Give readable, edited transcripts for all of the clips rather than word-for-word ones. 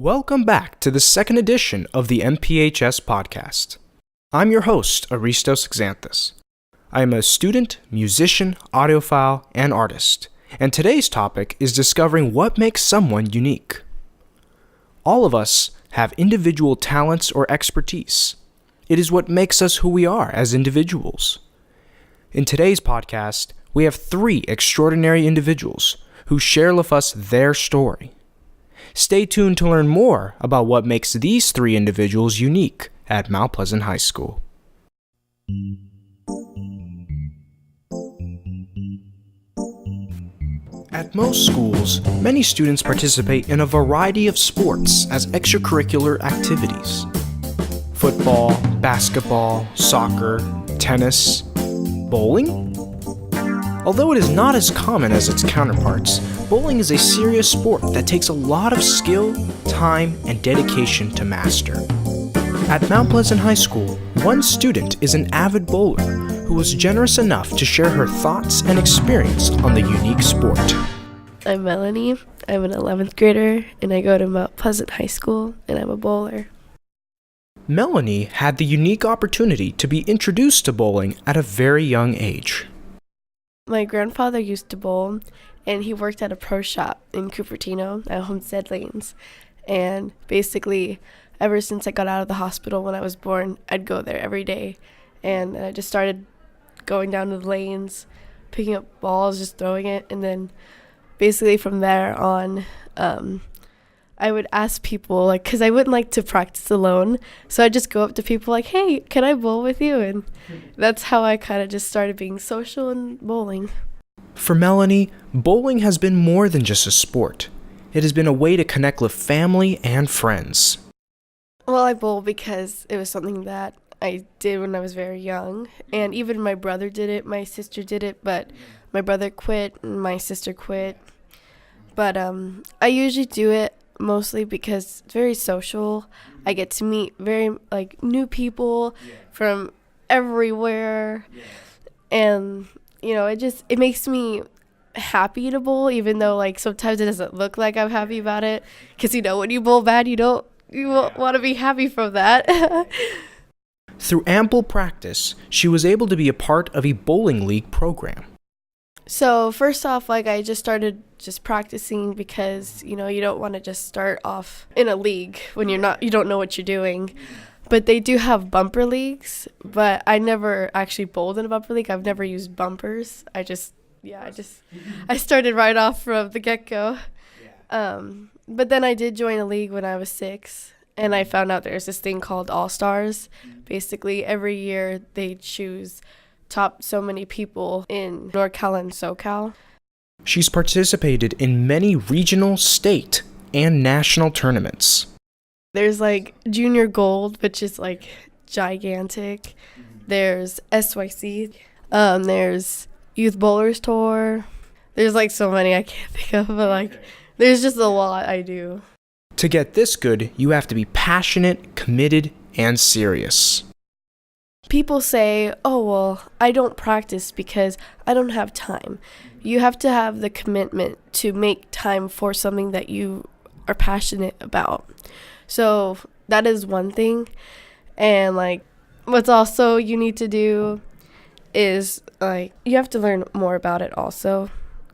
Welcome back to the second edition of the MPHS Podcast. I'm your host, Aristos Xanthus. I am a student, musician, audiophile, and artist, and today's topic is discovering what makes someone unique. All of us have individual talents or expertise. It is what makes us who we are as individuals. In today's podcast, we have three extraordinary individuals who share with us their story. Stay tuned to learn more about what makes these three individuals unique at Mount Pleasant High School. At most schools, many students participate in a variety of sports as extracurricular activities. Football, basketball, soccer, tennis, bowling? Although it is not as common as its counterparts, bowling is a serious sport that takes a lot of skill, time, and dedication to master. At Mount Pleasant High School, one student is an avid bowler who was generous enough to share her thoughts and experience on the unique sport. I'm Melanie. I'm an 11th grader, and I go to Mount Pleasant High School, and I'm a bowler. Melanie had the unique opportunity to be introduced to bowling at a very young age. My grandfather used to bowl, and he worked at a pro shop in Cupertino at Homestead Lanes. And basically, ever since I got out of the hospital when I was born, I'd go there every day. And I just started going down to the lanes, picking up balls, just throwing it. And then basically from there on, I would ask people, because I wouldn't like to practice alone. So I'd just go up to people like, hey, can I bowl with you? And that's how I kind of just started being social and bowling. For Melanie, bowling has been more than just a sport. It has been a way to connect with family and friends. Well, I bowl because it was something that I did when I was very young. And even my brother did it, my sister did it, but my brother quit and my sister quit. But I usually do it mostly because it's very social. I get to meet very new people from everywhere. And it makes me happy to bowl, even though sometimes it doesn't look like I'm happy about it, because when you bowl bad, you won't want to be happy from that. Through ample practice, she was able to be a part of a bowling league program. So first off, I just started practicing because, you don't want to just start off in a league when you don't know what you're doing. But they do have bumper leagues, but I never actually bowled in a bumper league. I've never used bumpers. I started right off from the get-go. But then I did join a league when I was 6, and I found out there's this thing called All-Stars. Basically, every year they choose top so many people in NorCal and SoCal. She's participated in many regional, state, and national tournaments. There's Junior Gold, which is gigantic. There's SYC. There's Youth Bowlers Tour. There's so many I can't think of, but there's just a lot I do. To get this good, you have to be passionate, committed, and serious. People say, oh, well, I don't practice because I don't have time. You have to have the commitment to make time for something that you are passionate about. So that is one thing. And what's also you need to do is you have to learn more about it also.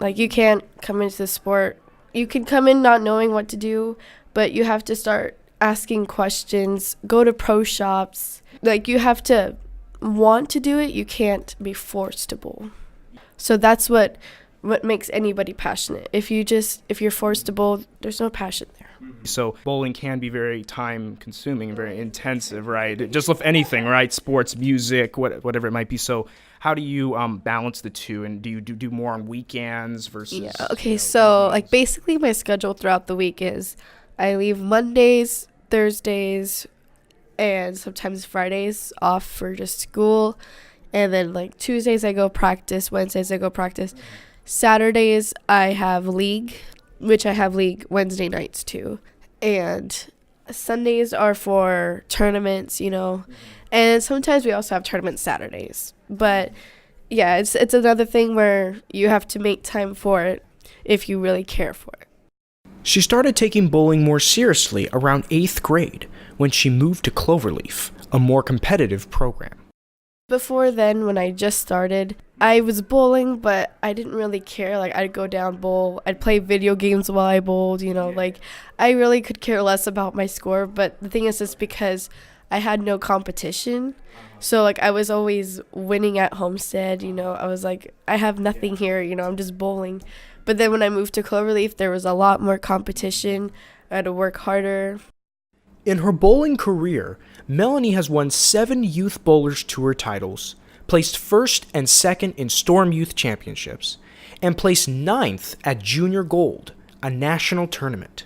You can't come into the sport. You can come in not knowing what to do, but you have to start asking questions, go to pro shops. You have to want to do it. You can't be forced to bowl. So that's what makes anybody passionate. If you're forced to bowl, there's no passion there. So bowling can be very time consuming, very intensive, right? Just with anything, right? Sports, music, whatever it might be. So how do you balance the two? And do you do more on weekends versus? Yeah. Okay. So basically my schedule throughout the week is I leave Mondays, Thursdays, and sometimes Fridays off for just school. And then Tuesdays I go practice, Wednesdays I go practice. Saturdays I have league, which I have league Wednesday nights too. And Sundays are for tournaments, And sometimes we also have tournaments Saturdays. But yeah, it's another thing where you have to make time for it if you really care for it. She started taking bowling more seriously around 8th grade when she moved to Cloverleaf, a more competitive program. Before then, when I just started, I was bowling, but I didn't really care. Like, I'd go down bowl. I'd play video games while I bowled, like, I really could care less about my score. But the thing is, it's because I had no competition. So, like, I was always winning at Homestead, I was like, I have nothing here, I'm just bowling. But then when I moved to Cloverleaf, there was a lot more competition. I had to work harder. In her bowling career, Melanie has won 7 Youth Bowlers Tour titles, placed first and second in Storm Youth Championships, and placed 9th at Junior Gold, a national tournament.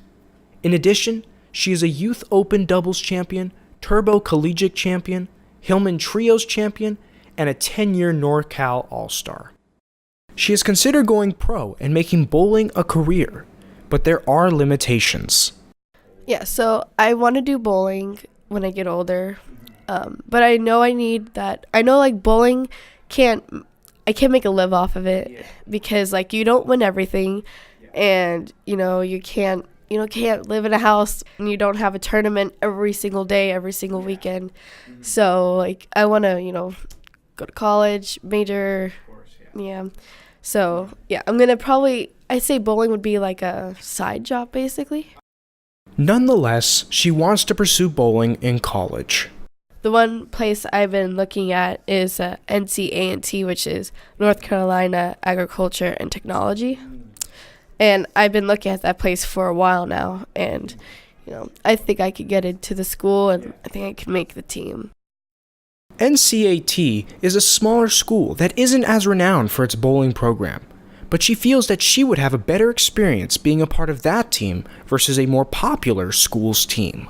In addition, she is a Youth Open Doubles champion, Turbo Collegiate champion, Hillman Trios champion, and a 10-year NorCal All-Star. She has considered going pro and making bowling a career, but there are limitations. Yeah, so I want to do bowling when I get older, but I know I need that. I know, like, bowling I can't make a live off of it because, like, you don't win everything, and you can't live in a house and you don't have a tournament every single day, every single weekend. So, like, I want to go to college, major, yeah. So yeah, I'm gonna I'd say bowling would be like a side job basically. Nonetheless, she wants to pursue bowling in college. The one place I've been looking at is NCA&T, which is North Carolina Agriculture and Technology. And I've been looking at that place for a while now. And, I think I could get into the school and I think I could make the team. NCAT is a smaller school that isn't as renowned for its bowling program, but she feels that she would have a better experience being a part of that team versus a more popular school's team.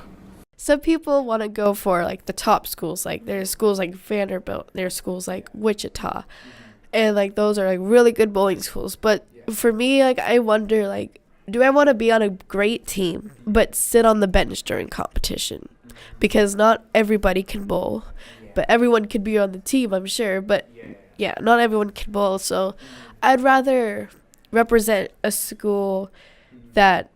Some people want to go for, like, the top schools. Like, there's schools like Vanderbilt. There's schools like Wichita. And, like, those are, like, really good bowling schools. But for me, like, I wonder, like, do I want to be on a great team but sit on the bench during competition? Because not everybody can bowl. But everyone could be on the team, I'm sure. But, yeah, not everyone can bowl. So I'd rather represent a school that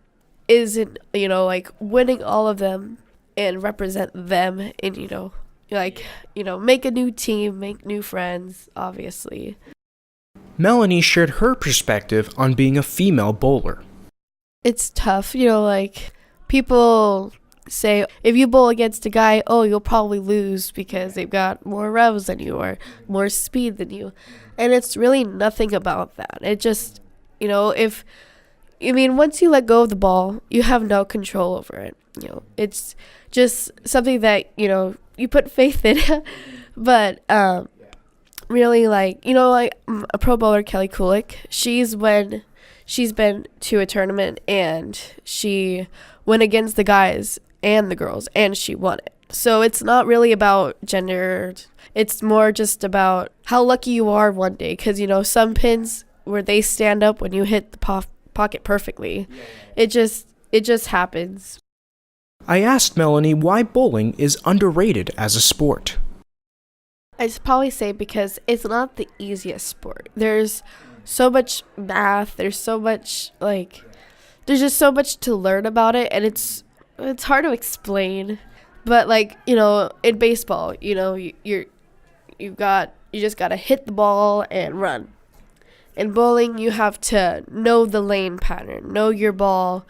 isn't, like, winning all of them and represent them and, make a new team, make new friends, obviously. Melanie shared her perspective on being a female bowler. It's tough, people say if you bowl against a guy, you'll probably lose because they've got more revs than you or more speed than you. And it's really nothing about that. It just, once you let go of the ball, you have no control over it. It's just something that, you put faith in. But really, like, a pro bowler, Kelly Kulik, she's been to a tournament and she went against the guys and the girls and she won it. So it's not really about gender. It's more just about how lucky you are one day. Because, some pins where they stand up when you hit the pocket perfectly. It just happens. I asked Melanie why bowling is underrated as a sport. I'd probably say because it's not the easiest sport. There's so much math. There's so much, there's just so much to learn about it. And it's hard to explain. But, in baseball, you just got to hit the ball and run. In bowling, you have to know the lane pattern, know your ball,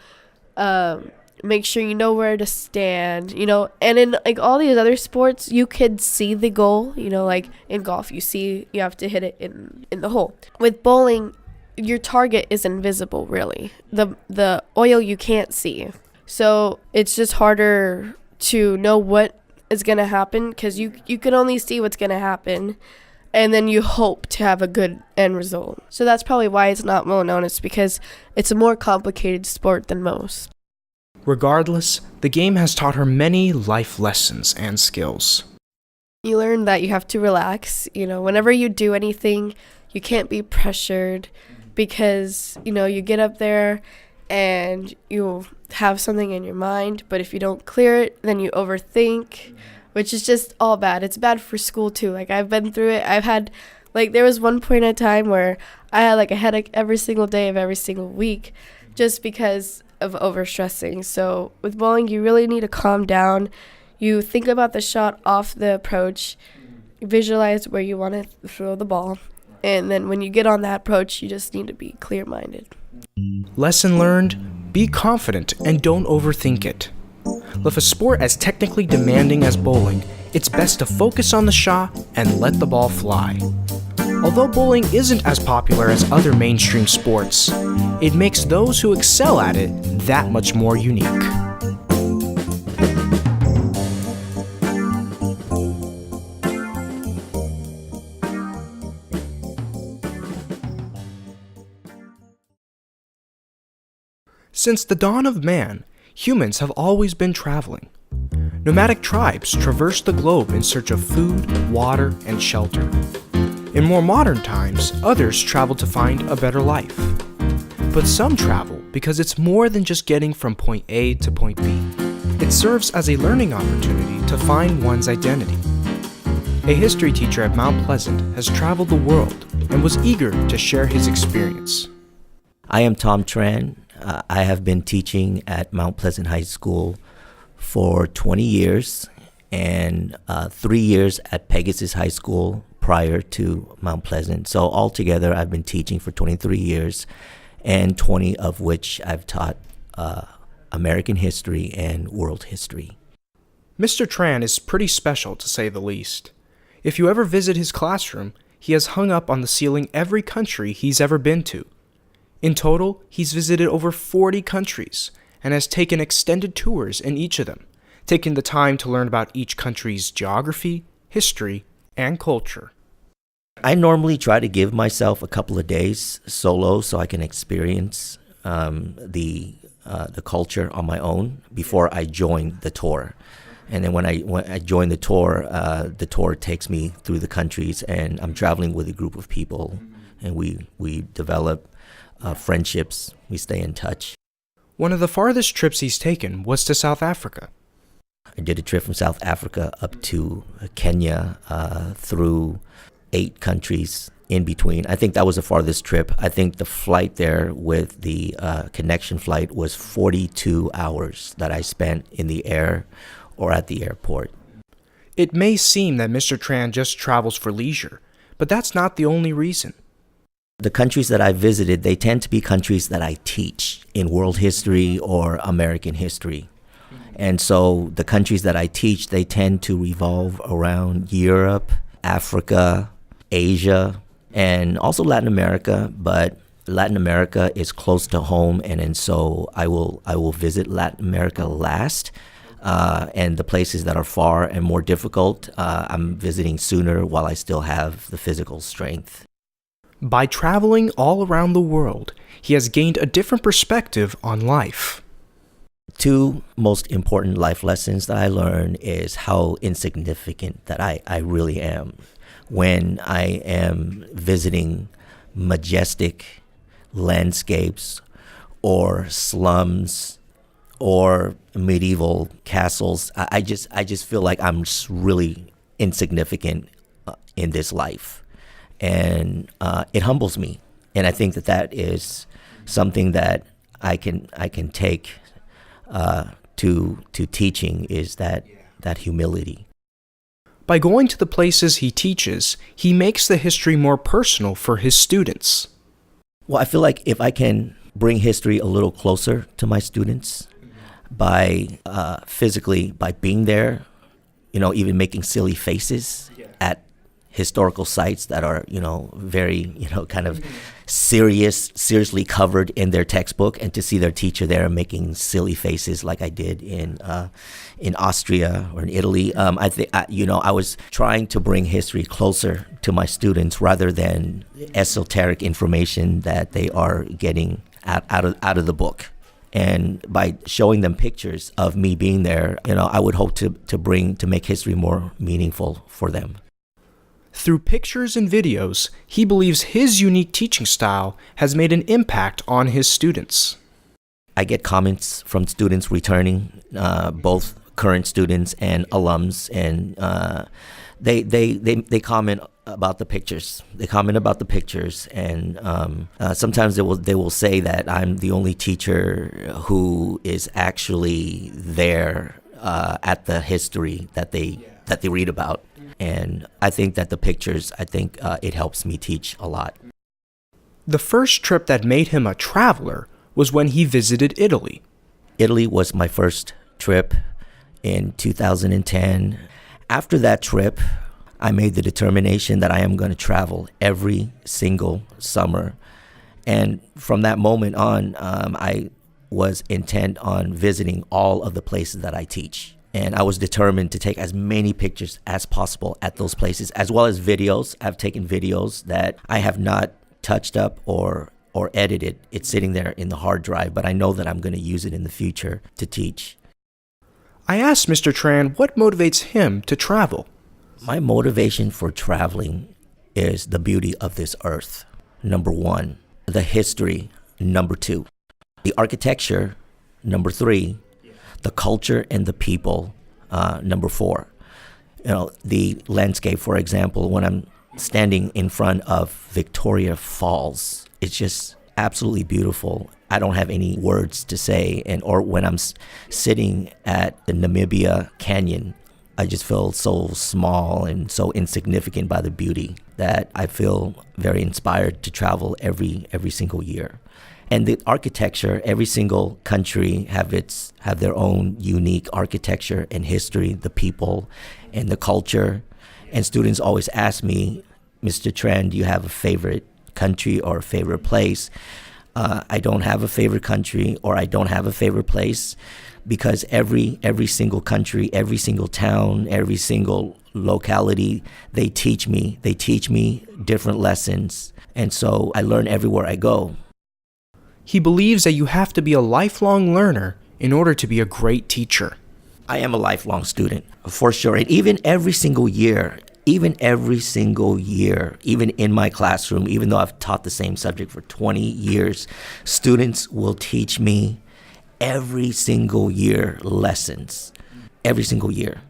make sure you know where to stand, and in, all these other sports, you could see the goal, in golf, you have to hit it in the hole. With bowling, your target is invisible, really. The oil you can't see. So it's just harder to know what is going to happen because you can only see what's going to happen. And then you hope to have a good end result. So that's probably why it's not well known. It's because it's a more complicated sport than most. Regardless, the game has taught her many life lessons and skills. You learn that you have to relax. Whenever you do anything, you can't be pressured because, you get up there and you have something in your mind. But if you don't clear it, then you overthink. Which is just all bad. It's bad for school, too. I've been through it. I've had, there was one point in time where I had, a headache every single day of every single week just because of overstressing. So with bowling, you really need to calm down. You think about the shot off the approach, visualize where you want to throw the ball, and then when you get on that approach, you just need to be clear-minded. Lesson learned: be confident and don't overthink it. With a sport as technically demanding as bowling, it's best to focus on the shot and let the ball fly. Although bowling isn't as popular as other mainstream sports, it makes those who excel at it that much more unique. Since the dawn of man, humans have always been traveling. Nomadic tribes traverse the globe in search of food, water, and shelter. In more modern times, others travel to find a better life. But some travel because it's more than just getting from point A to point B. It serves as a learning opportunity to find one's identity. A history teacher at Mount Pleasant has traveled the world and was eager to share his experience. I am Tom Tran. I have been teaching at Mount Pleasant High School for 20 years and 3 years at Pegasus High School prior to Mount Pleasant. So altogether, I've been teaching for 23 years, and 20 of which I've taught American history and world history. Mr. Tran is pretty special, to say the least. If you ever visit his classroom, he has hung up on the ceiling every country he's ever been to. In total, he's visited over 40 countries and has taken extended tours in each of them, taking the time to learn about each country's geography, history, and culture. I normally try to give myself a couple of days solo so I can experience the culture on my own before I join the tour. And then when I join the tour takes me through the countries, and I'm traveling with a group of people, and we develop friendships, we stay in touch. One of the farthest trips he's taken was to South Africa. I did a trip from South Africa up to Kenya, through 8 countries in between. I think that was the farthest trip. I think the flight there with the connection flight was 42 hours that I spent in the air or at the airport. It may seem that Mr. Tran just travels for leisure, but that's not the only reason. The countries that I visited, they tend to be countries that I teach in world history or American history. And so the countries that I teach, they tend to revolve around Europe, Africa, Asia, and also Latin America. But Latin America is close to home, and so I will visit Latin America last. And the places that are far and more difficult, I'm visiting sooner while I still have the physical strength. By traveling all around the world, he has gained a different perspective on life. 2 most important life lessons that I learned is how insignificant that I really am when I am visiting majestic landscapes or slums or medieval castles. I just feel like I'm just really insignificant in this life. And it humbles me, and I think that is something that I can take to teaching, is that humility. By going to the places he teaches, he makes the history more personal for his students. Well, I feel like if I can bring history a little closer to my students by physically, by being there, even making silly faces at historical sites that are, very, kind of seriously covered in their textbook, and to see their teacher there making silly faces like I did in Austria or in Italy. I was trying to bring history closer to my students rather than esoteric information that they are getting out of the book. And by showing them pictures of me being there, I would hope to make history more meaningful for them. Through pictures and videos, he believes his unique teaching style has made an impact on his students. I get comments from students returning, both current students and alums, and they comment about the pictures. They comment about the pictures, and sometimes they will say that I'm the only teacher who is actually there at the history that they read about. And I think that the pictures, it helps me teach a lot. The first trip that made him a traveler was when he visited Italy. Italy was my first trip in 2010. After that trip, I made the determination that I am going to travel every single summer. And from that moment on, I was intent on visiting all of the places that I teach. And I was determined to take as many pictures as possible at those places, as well as videos. I've taken videos that I have not touched up or edited. It's sitting there in the hard drive, but I know that I'm going to use it in the future to teach. I asked Mr. Tran what motivates him to travel. My motivation for traveling is the beauty of this earth, number one. The history, number two. The architecture, number three. The culture and the people, number four. The landscape, for example, when I'm standing in front of Victoria Falls, it's just absolutely beautiful. I don't have any words to say. Or when I'm sitting at the Namibia Canyon, I just feel so small and so insignificant by the beauty that I feel very inspired to travel every single year. And the architecture, every single country have their own unique architecture and history, the people and the culture. And students always ask me, Mr. Tran, do you have a favorite country or a favorite place? I don't have a favorite country or I don't have a favorite place, because every single country, every single town, every single locality, they teach me different lessons. And so I learn everywhere I go. He believes that you have to be a lifelong learner in order to be a great teacher. I am a lifelong student, for sure. And even every single year, even in my classroom, even though I've taught the same subject for 20 years, students will teach me every single year lessons, every single year.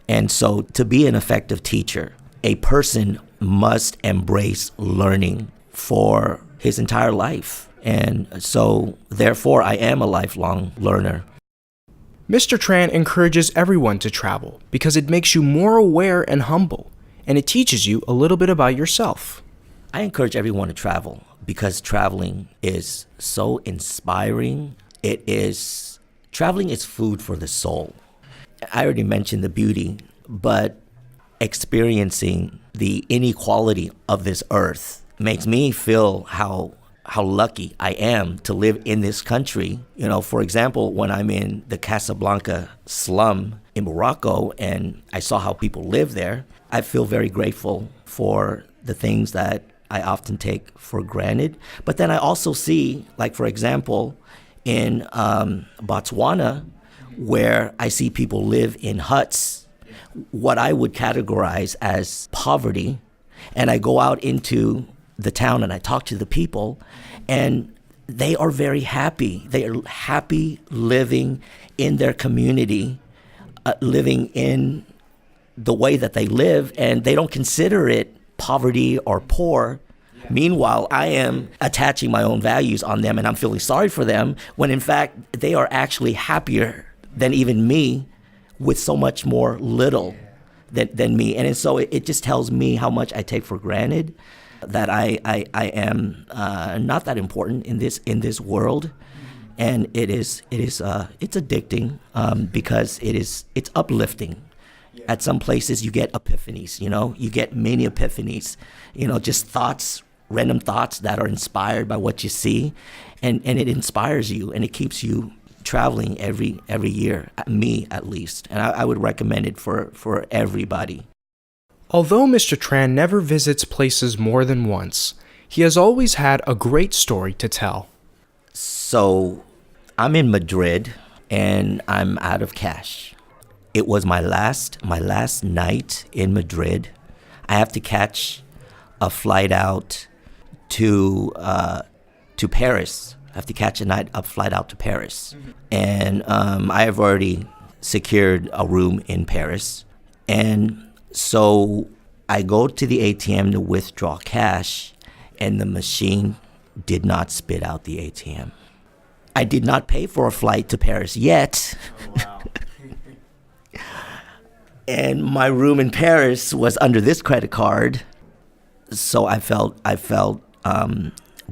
And so to be an effective teacher, a person must embrace learning for his entire life. And so, therefore, I am a lifelong learner. Mr. Tran encourages everyone to travel because it makes you more aware and humble, and it teaches you a little bit about yourself. I encourage everyone to travel because traveling is so inspiring. Traveling is food for the soul. I already mentioned the beauty, but experiencing the inequality of this earth makes me feel how lucky I am to live in this country. For example, when I'm in the Casablanca slum in Morocco and I saw how people live there, I feel very grateful for the things that I often take for granted. But then I also see, like, for example, in Botswana, where I see people live in huts, what I would categorize as poverty, and I go out into the town and I talk to the people, and they are very happy. They are happy living in their community, living in the way that they live, and they don't consider it poverty or poor. Meanwhile, I am attaching my own values on them and I'm feeling sorry for them, when in fact they are actually happier than even me with so much more little than me. And so it just tells me how much I take for granted, that I am not that important in this world. And it's addicting because it's uplifting. At some places you get epiphanies, you get many epiphanies, just thoughts, random thoughts that are inspired by what you see, and it inspires you and it keeps you traveling every year, me at least. And I would recommend it for everybody. Although Mr. Tran never visits places more than once, he has always had a great story to tell. So I'm in Madrid and I'm out of cash. It was my last night in Madrid. I have to catch a flight out to Paris. I have to catch a flight out to Paris. And I have already secured a room in Paris. And so I go to the ATM to withdraw cash, and the machine did not spit out the ATM. I did not pay for a flight to Paris yet. Oh, wow. And my room in Paris was under this credit card. So I felt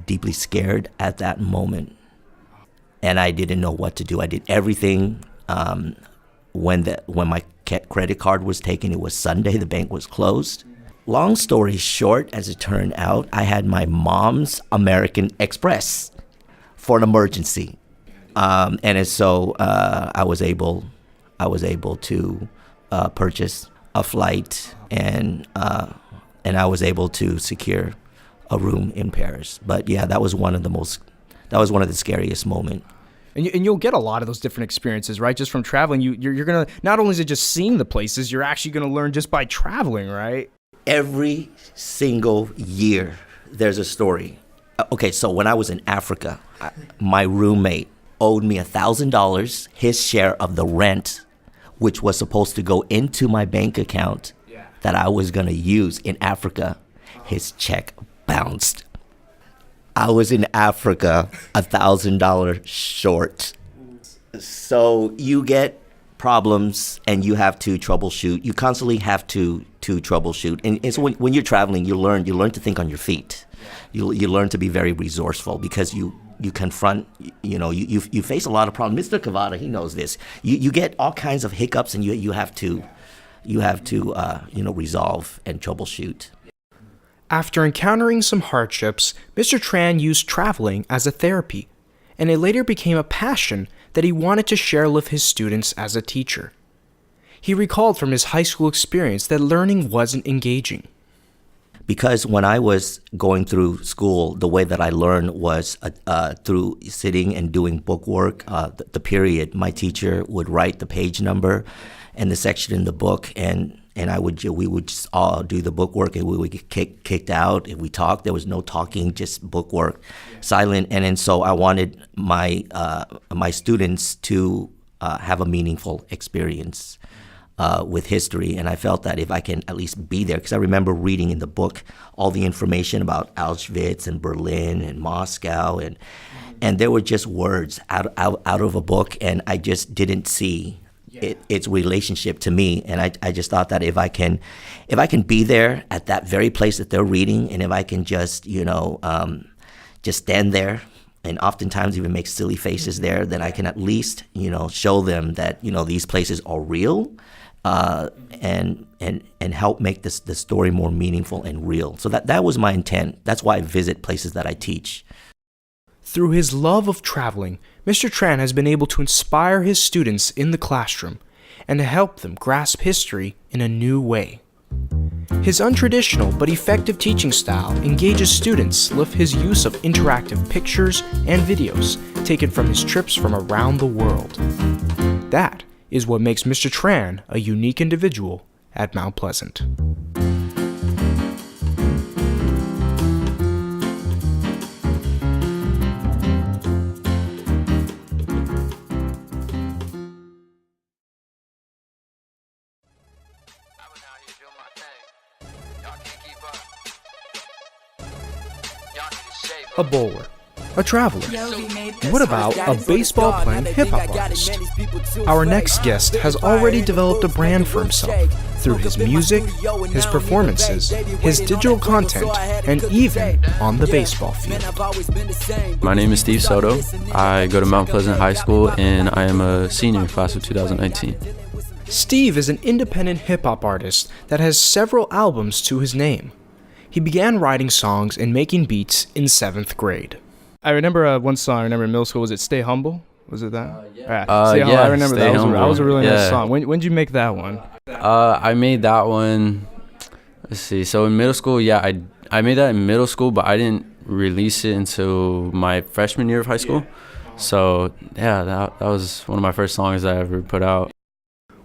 deeply scared at that moment. And I didn't know what to do. I did everything. When my credit card was taken, it was Sunday. The bank was closed. Long story short, as it turned out, I had my mom's American Express for an emergency, so I was able to purchase a flight, and I was able to secure a room in Paris. But yeah, that was one of the scariest moments. And you'll get a lot of those different experiences, right? Just from traveling, you're gonna, not only is it just seeing the places, you're actually gonna learn just by traveling, right? Every single year, there's a story. Okay, so when I was in Africa, my roommate owed me $1,000, his share of the rent, which was supposed to go into my bank account that I was gonna use in Africa. His check bounced. I was in Africa $1,000 short. So you get problems and you have to troubleshoot. You constantly have to troubleshoot. And so when you're traveling, you learn to think on your feet. You learn to be very resourceful because you confront, you face a lot of problems. Mr. Cavada, he knows this. You get all kinds of hiccups and you have to resolve and troubleshoot. After encountering some hardships, Mr. Tran used traveling as a therapy, and it later became a passion that he wanted to share with his students as a teacher. He recalled from his high school experience that learning wasn't engaging. Because when I was going through school, the way that I learned was through sitting and doing book work. The period, my teacher would write the page number and the section in the book, and we would just all do the book work, and we would get kicked out. If we talked, there was no talking, just book work, silent. And so I wanted my students to have a meaningful experience with history, and I felt that if I can at least be there, because I remember reading in the book all the information about Auschwitz and Berlin and Moscow, and there were just words out of a book, and I just didn't see its relationship to me. And I just thought that if I can be there at that very place that they're reading, and if I can just stand there and oftentimes even make silly faces there, then I can at least show them that these places are real, and help make the story more meaningful and real. So that was my intent. That's why I visit places that I teach. Through his love of traveling, Mr. Tran has been able to inspire his students in the classroom and to help them grasp history in a new way. His untraditional but effective teaching style engages students with his use of interactive pictures and videos taken from his trips from around the world. That is what makes Mr. Tran a unique individual at Mount Pleasant. A bowler, a traveler. What about a baseball-playing hip-hop artist? Our next guest has already developed a brand for himself through his music, his performances, his digital content, and even on the baseball field. My name is Steve Soto. I go to Mount Pleasant High School, and I am a senior, class of 2019. Steve is an independent hip-hop artist that has several albums to his name. He began writing songs and making beats in 7th grade. I remember one song I remember in middle school. Was it Stay Humble? Was it that? Yeah. Stay Humble. I remember that. That was a really nice song. When did you make that one? I made that one, let's see. So in middle school, I made that in middle school, but I didn't release it until my freshman year of high school. So yeah, that was one of my first songs I ever put out.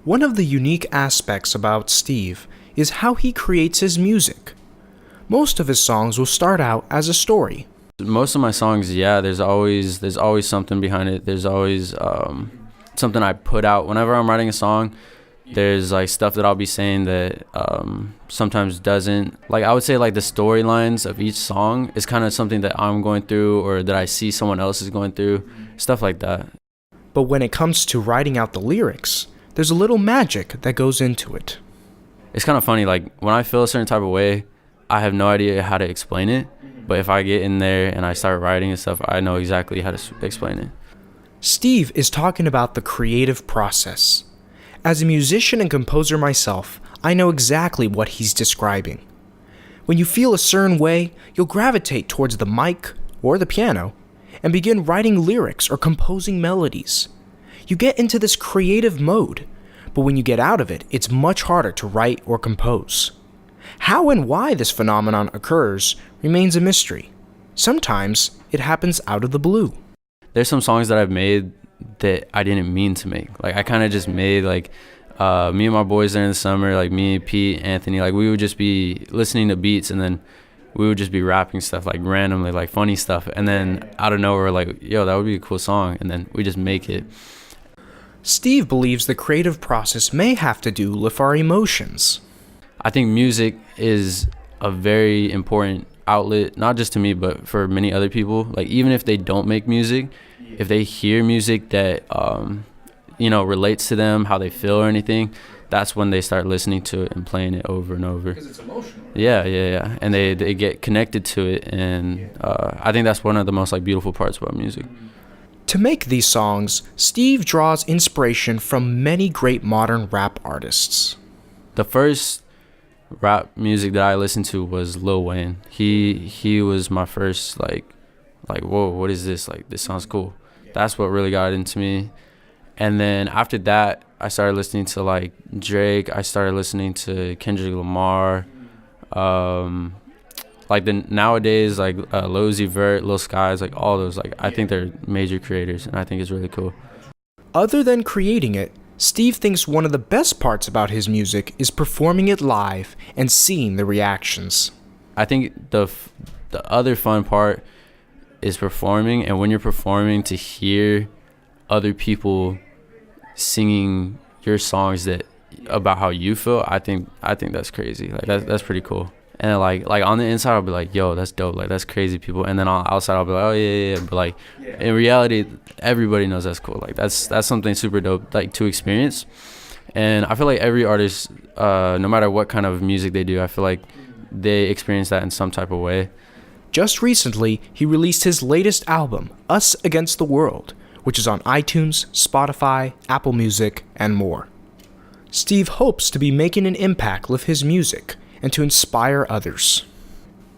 One of the unique aspects about Steve is how he creates his music. Most of his songs will start out as a story. Most of my songs, there's always something behind it. There's always something I put out. Whenever I'm writing a song, there's like stuff that I'll be saying that sometimes doesn't. Like I would say like the storylines of each song is kind of something that I'm going through or that I see someone else is going through, stuff like that. But when it comes to writing out the lyrics, there's a little magic that goes into it. It's kind of funny, like when I feel a certain type of way, I have no idea how to explain it. But if I get in there and I start writing and stuff, I know exactly how to explain it. Steve is talking about the creative process. As a musician and composer myself, I know exactly what he's describing. When you feel a certain way, you'll gravitate towards the mic or the piano and begin writing lyrics or composing melodies. You get into this creative mode, but when you get out of it, it's much harder to write or compose. How and why this phenomenon occurs remains a mystery. Sometimes it happens out of the blue. There's some songs that I've made that I didn't mean to make. Like I kind of just made like me and my boys there in the summer, like me, Pete, Anthony, like we would just be listening to beats and then we would just be rapping stuff like randomly, like funny stuff. And then out of nowhere, like, yo, that would be a cool song. And then we just make it. Steve believes the creative process may have to do with our emotions. I think music is a very important outlet, not just to me, but for many other people. Like even if they don't make music, if they hear music that relates to them, how they feel or anything, that's when they start listening to it and playing it over and over. Because it's emotional. Yeah. And they get connected to it, and I think that's one of the most like beautiful parts about music. To make these songs, Steve draws inspiration from many great modern rap artists. The first rap music that I listened to was Lil Wayne. He was my first like whoa, what is this? Like this sounds cool. That's what really got into me. And then after that, I started listening to like Drake. I started listening to Kendrick Lamar. Like the nowadays, like Lil Uzi Vert, Lil Skies, like all those. Like I think they're major creators, and I think it's really cool. Other than creating it, Steve thinks one of the best parts about his music is performing it live and seeing the reactions. I think the other fun part is performing, and when you're performing, to hear other people singing your songs that about how you feel, I think that's crazy. Like that's pretty cool. And like on the inside, I'll be like, yo, that's dope. Like that's crazy, people. And then on the outside, I'll be like, oh yeah. But like in reality, everybody knows that's cool. Like that's something super dope, like to experience. And I feel like every artist, no matter what kind of music they do, I feel like they experience that in some type of way. Just recently, he released his latest album, Us Against the World, which is on iTunes, Spotify, Apple Music, and more. Steve hopes to be making an impact with his music and to inspire others.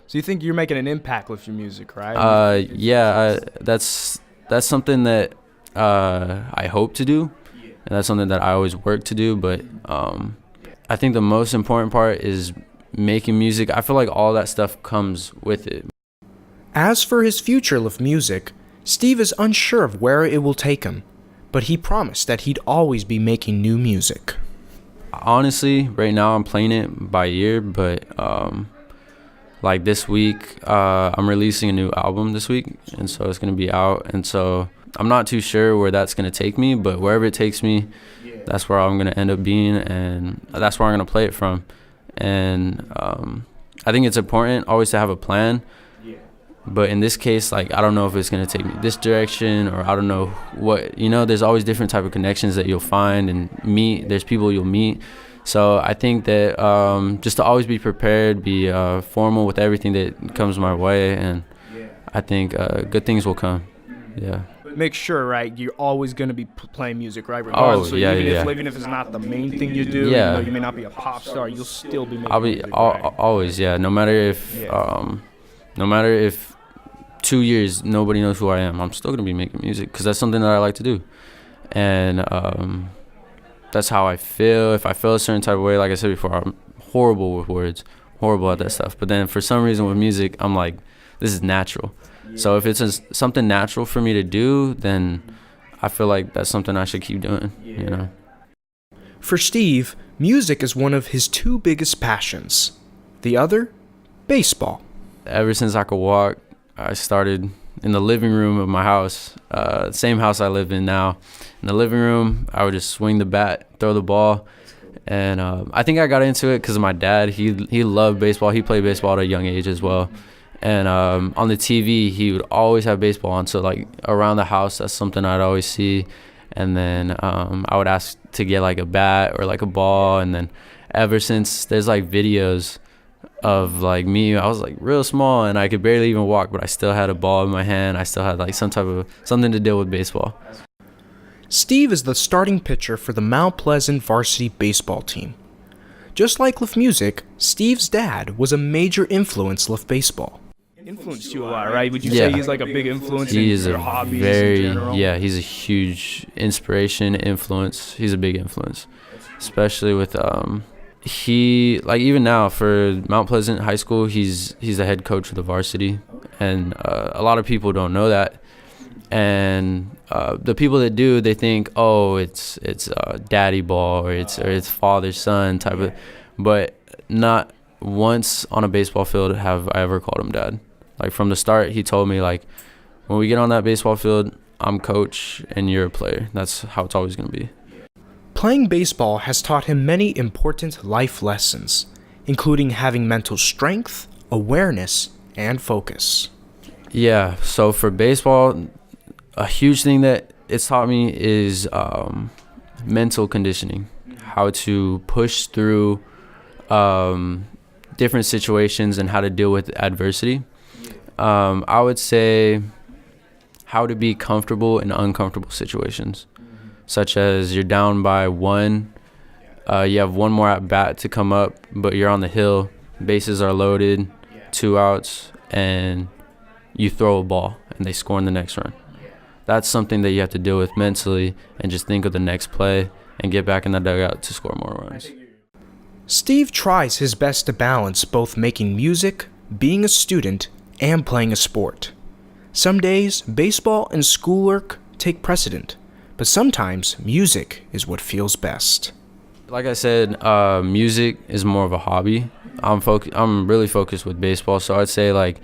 So you think you're making an impact with your music, right? Yeah, that's something that I hope to do, and that's something that I always work to do. But I think the most important part is making music. I feel like all that stuff comes with it. As for his future with music, Steve is unsure of where it will take him, but he promised that he'd always be making new music. Honestly, right now I'm playing it by ear, but like this week, I'm releasing a new album this week, and so it's gonna be out, and so I'm not too sure where that's gonna take me, but wherever it takes me, that's where I'm gonna end up being, and that's where I'm gonna play it from. And I think it's important always to have a plan. But in this case, like, I don't know if it's going to take me this direction, or I don't know what, there's always different type of connections that you'll find and meet. There's people you'll meet. So I think that just to always be prepared, be formal with everything that comes my way. And I think good things will come. Yeah. Make sure, right, you're always going to be playing music, right? Regardless. Oh, yeah, Even if it's not the main thing you do, yeah. You may not be a pop star, you'll still be making I'll be music, right? always, yeah. No matter if 2 years nobody knows who I am, I'm still gonna be making music because that's something that I like to do, and that's how I feel. If I feel a certain type of way, like I said before, I'm horrible with words, horrible at that stuff. But then for some reason with music, I'm like, this is natural. So if it's something natural for me to do, then I feel like that's something I should keep doing. For Steve, music is one of his two biggest passions. The other, baseball. Ever since I could walk, I started in the living room of my house, same house I live in now. In the living room, I would just swing the bat, throw the ball. And I think I got into it because of my dad. He loved baseball. He played baseball at a young age as well. And on the TV, he would always have baseball on. So, like, around the house, that's something I'd always see. And then I would ask to get, like, a bat or, like, a ball. And then ever since, there's, like, videos of, like, me. I was, like, real small, and I could barely even walk, but I still had a ball in my hand. I still had, like, something to deal with baseball. Steve is the starting pitcher for the Mount Pleasant varsity baseball team. Just like with music, Steve's dad was a major influence with baseball. Influenced you a lot, right? Would you say he's like a big influence in your hobbies in general? Yeah, he's a huge inspiration, influence. He's a big influence, especially with he, like, even now for Mount Pleasant High School, he's the head coach of the varsity, and a lot of people don't know that. And the people that do, they think, oh, it's daddy ball or it's father son type of, but not once on a baseball field have I ever called him dad. Like, from the start, he told me, like, when we get on that baseball field, I'm coach and you're a player. That's how it's always going to be. Playing baseball has taught him many important life lessons, including having mental strength, awareness, and focus. Yeah, so for baseball, a huge thing that it's taught me is mental conditioning, how to push through different situations and how to deal with adversity. I would say how to be comfortable in uncomfortable situations, such as you're down by one, you have one more at bat to come up, but you're on the hill, bases are loaded, 2 outs, and you throw a ball and they score in the next run. That's something that you have to deal with mentally and just think of the next play and get back in the dugout to score more runs. Steve tries his best to balance both making music, being a student, and playing a sport. Some days, baseball and schoolwork take precedent, but sometimes music is what feels best. Like I said, music is more of a hobby. I'm really focused with baseball, so I'd say, like,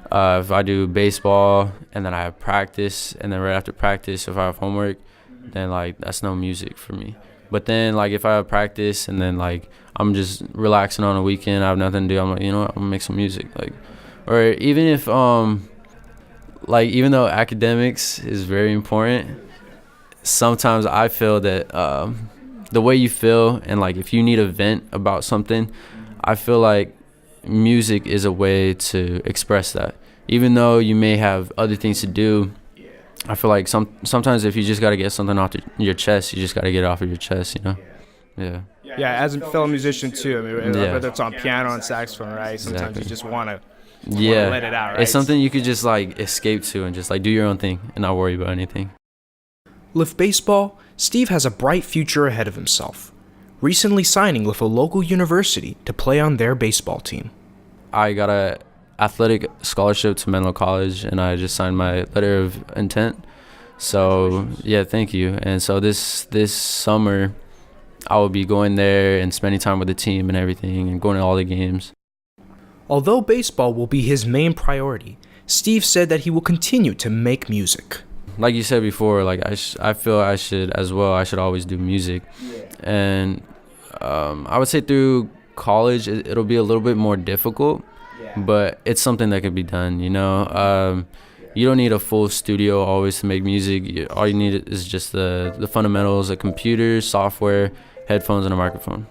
if I do baseball and then I have practice, and then right after practice, if I have homework, then, like, that's no music for me. But then, like, if I have practice and then, like, I'm just relaxing on a weekend, I have nothing to do, I'm like, you know what, I'm gonna make some music. Like, or even if, like, even though academics is very important, sometimes I feel that the way you feel and, like, if you need a vent about something, I feel like music is a way to express that. Even though you may have other things to do, I feel like sometimes if you just got to get something off your chest, you just got to get it off of your chest, you know? Yeah. Yeah, as a fellow musician too, I mean, whether it's on piano and saxophone, right? Sometimes you just want to let it out, right? It's something you could just, like, escape to and just, like, do your own thing and not worry about anything. With baseball, Steve has a bright future ahead of himself, recently signing with a local university to play on their baseball team. I got a athletic scholarship to Menlo College, and I just signed my letter of intent. So, yeah, thank you. And so this summer, I will be going there and spending time with the team and everything and going to all the games. Although baseball will be his main priority, Steve said that he will continue to make music. Like you said before, like, I feel I should as well. I should always do music. And I would say through college, it'll be a little bit more difficult, but it's something that could be done, you know? You don't need a full studio always to make music. All you need is just the fundamentals, a computer, software, headphones, and a microphone.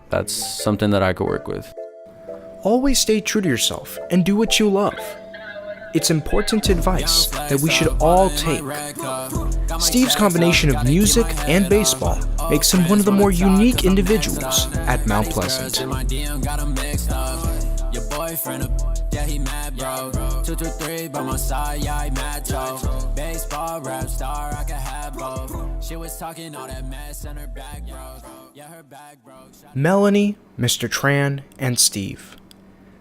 That's something that I could work with. Always stay true to yourself and do what you love. It's important advice that we should all take. Steve's combination of music and baseball makes him one of the more unique individuals at Mount Pleasant. Your boyfriend, yeah, he mad, bro. 223 by my side, yeah, he mad, Joe. Baseball, rap star, I could have both. She was talking all that mess and her bag, bro. Yeah, her bag, bro. Melanie, Mr. Tran, and Steve.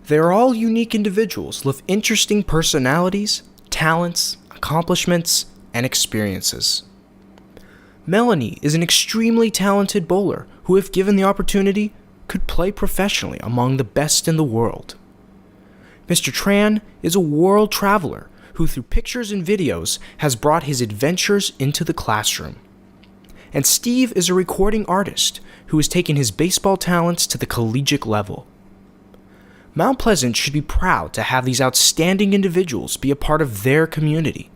They are all unique individuals with interesting personalities, talents, accomplishments, and experiences. Melanie is an extremely talented bowler who, if given the opportunity, could play professionally among the best in the world. Mr. Tran is a world traveler who through pictures and videos has brought his adventures into the classroom. And Steve is a recording artist who has taken his baseball talents to the collegiate level. Mount Pleasant should be proud to have these outstanding individuals be a part of their community.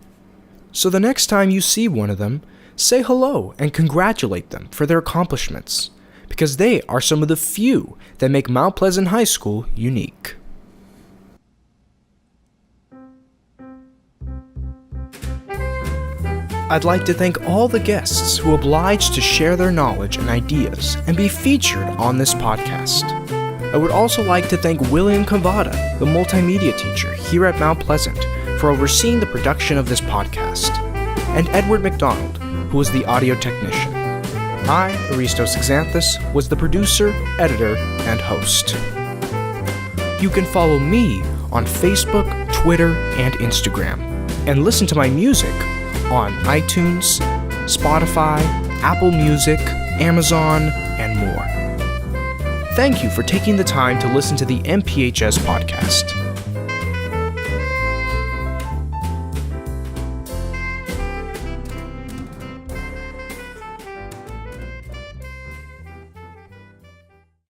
So the next time you see one of them, say hello and congratulate them for their accomplishments, because they are some of the few that make Mount Pleasant High School unique. I'd like to thank all the guests who obliged to share their knowledge and ideas and be featured on this podcast. I would also like to thank William Cavada, the multimedia teacher here at Mount Pleasant, for overseeing the production of this podcast, and Edward McDonald, who was the audio technician. I, Aristos Xanthus, was the producer, editor, and host. You can follow me on Facebook, Twitter, and Instagram, and listen to my music on iTunes, Spotify, Apple Music, Amazon, and more. Thank you for taking the time to listen to the MPHS Podcast.